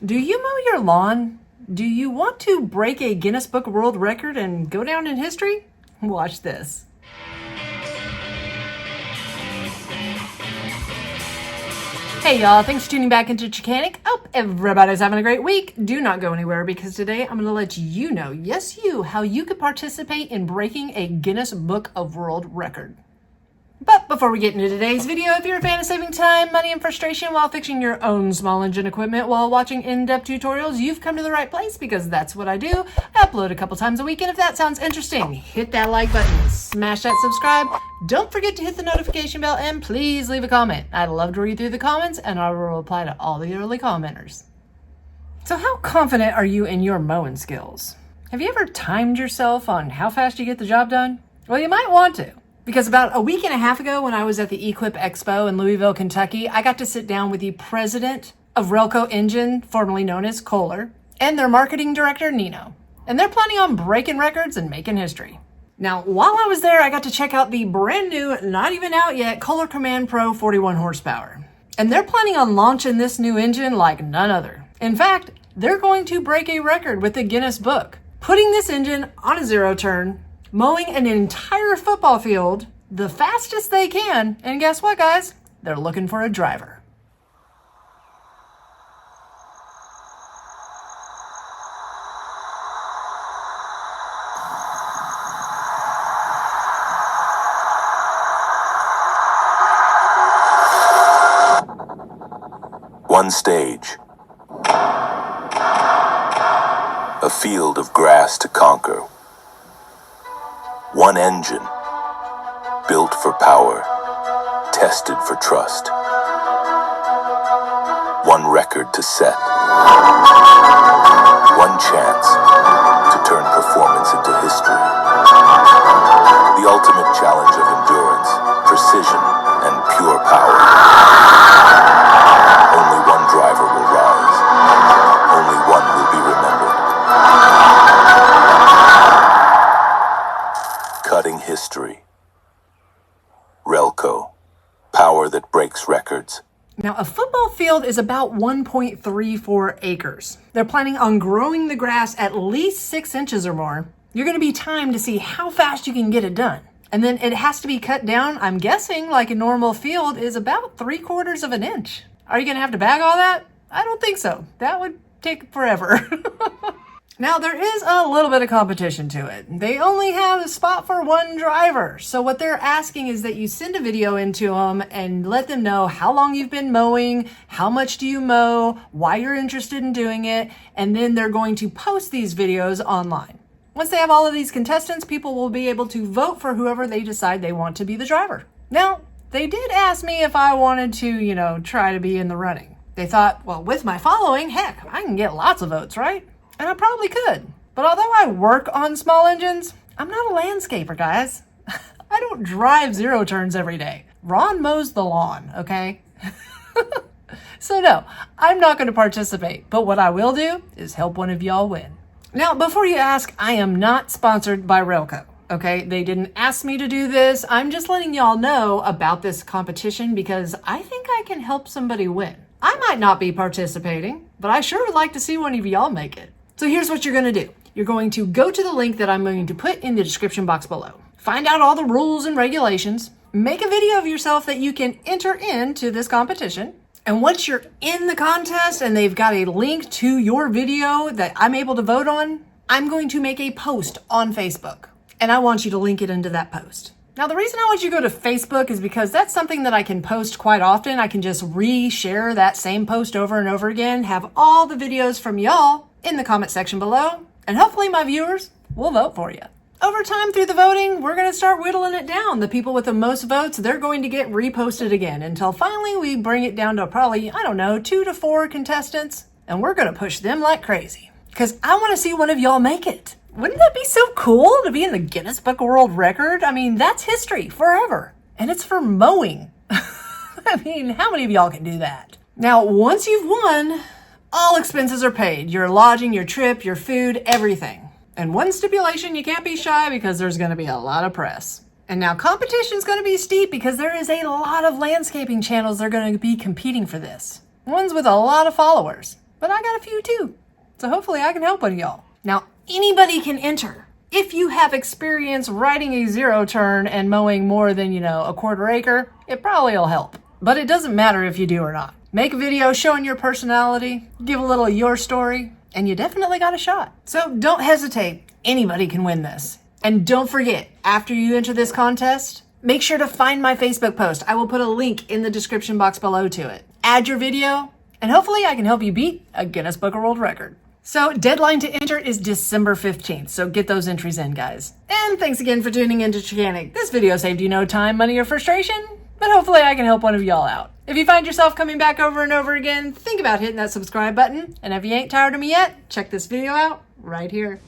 Do you mow your lawn? Do you want to break a Guinness Book of World Record and go down in history? Watch this. Hey y'all, thanks for tuning back into Chickanic. Hope everybody's having a great week. Do not go anywhere because today I'm going to let you know, yes you, how you could participate in breaking a Guinness Book of World Record. But before we get into today's video, if you're a fan of saving time, money, and frustration while fixing your own small engine equipment while watching in-depth tutorials, you've come to the right place because that's what I do. I upload a couple times a week, and if that sounds interesting, hit that like button, smash that subscribe, don't forget to hit the notification bell, and please leave a comment. I'd love to read through the comments, and I will reply to all the early commenters. So how confident are you in your mowing skills? Have you ever timed yourself on how fast you get the job done? Well, you might want to. Because about a week and a half ago when I was at the Equip Expo in Louisville, Kentucky, I got to sit down with the president of Relco Engine, formerly known as Kohler, and their marketing director, Nino. And they're planning on breaking records and making history. Now, while I was there, I got to check out the brand new, not even out yet, Kohler Command Pro 41 horsepower. And they're planning on launching this new engine like none other. In fact, they're going to break a record with the Guinness Book, putting this engine on a zero turn, mowing an entire football field the fastest they can, and guess what, guys? They're looking for a driver. One stage. A field of grass to conquer. One engine, built for power, tested for trust. One record to set. One chance to turn performance into history. The ultimate challenge of endurance, precision, and pure power. Only one driver will rise. Only one will be remembered. Cutting history. Relco. Power that breaks records. Now, a football field is about 1.34 acres. They're planning on growing the grass at least 6 inches or more. You're going to be timed to see how fast you can get it done. And then it has to be cut down, I'm guessing, like a normal field, is about 3/4 of an inch. Are you going to have to bag all that? I don't think so. That would take forever. Now, there is a little bit of competition to it. They only have a spot for one driver. So what they're asking is that you send a video into them and let them know how long you've been mowing, how much do you mow, why you're interested in doing it, and then they're going to post these videos online. Once they have all of these contestants, people will be able to vote for whoever they decide they want to be the driver. Now, they did ask me if I wanted to, try to be in the running. They thought, well, with my following, heck, I can get lots of votes, right? And I probably could. But although I work on small engines, I'm not a landscaper, guys. I don't drive zero turns every day. Ron mows the lawn, okay? So no, I'm not going to participate. But what I will do is help one of y'all win. Now, before you ask, I am not sponsored by Relco, okay? They didn't ask me to do this. I'm just letting y'all know about this competition because I think I can help somebody win. I might not be participating, but I sure would like to see one of y'all make it. So here's what you're going to do. You're going to go to the link that I'm going to put in the description box below. Find out all the rules and regulations. Make a video of yourself that you can enter into this competition. And once you're in the contest and they've got a link to your video that I'm able to vote on, I'm going to make a post on Facebook. And I want you to link it into that post. Now, the reason I want you to go to Facebook is because that's something that I can post quite often. I can just re-share that same post over and over again, have all the videos from y'all in the comment section below, and hopefully my viewers will vote for you. Over time through the voting, we're going to start whittling it down. The people with the most votes, they're going to get reposted again until finally we bring it down to probably, 2 to 4 contestants, and we're going to push them like crazy because I want to see one of y'all make it. Wouldn't that be so cool to be in the Guinness Book of World Record? I mean, that's history forever, and it's for mowing. I mean, how many of y'all can do that? Now, once you've won, all expenses are paid. Your lodging, your trip, your food, everything. And one stipulation, you can't be shy because there's going to be a lot of press. And now competition's going to be steep because there is a lot of landscaping channels that are going to be competing for this. Ones with a lot of followers. but I got a few too. So hopefully I can help one of y'all. Now, anybody can enter. If you have experience riding a zero turn and mowing more than, a quarter acre, it probably will help. But it doesn't matter if you do or not. Make a video showing your personality, give a little of your story, and you definitely got a shot. So don't hesitate. Anybody can win this. And don't forget, after you enter this contest, make sure to find my Facebook post. I will put a link in the description box below to it. Add your video, and hopefully I can help you beat a Guinness Book of World Record. So deadline to enter is December 15th, so get those entries in, guys. And thanks again for tuning into Chickanic. This video saved you no time, money, or frustration, but hopefully I can help one of y'all out. If you find yourself coming back over and over again, think about hitting that subscribe button. And if you ain't tired of me yet, check this video out right here.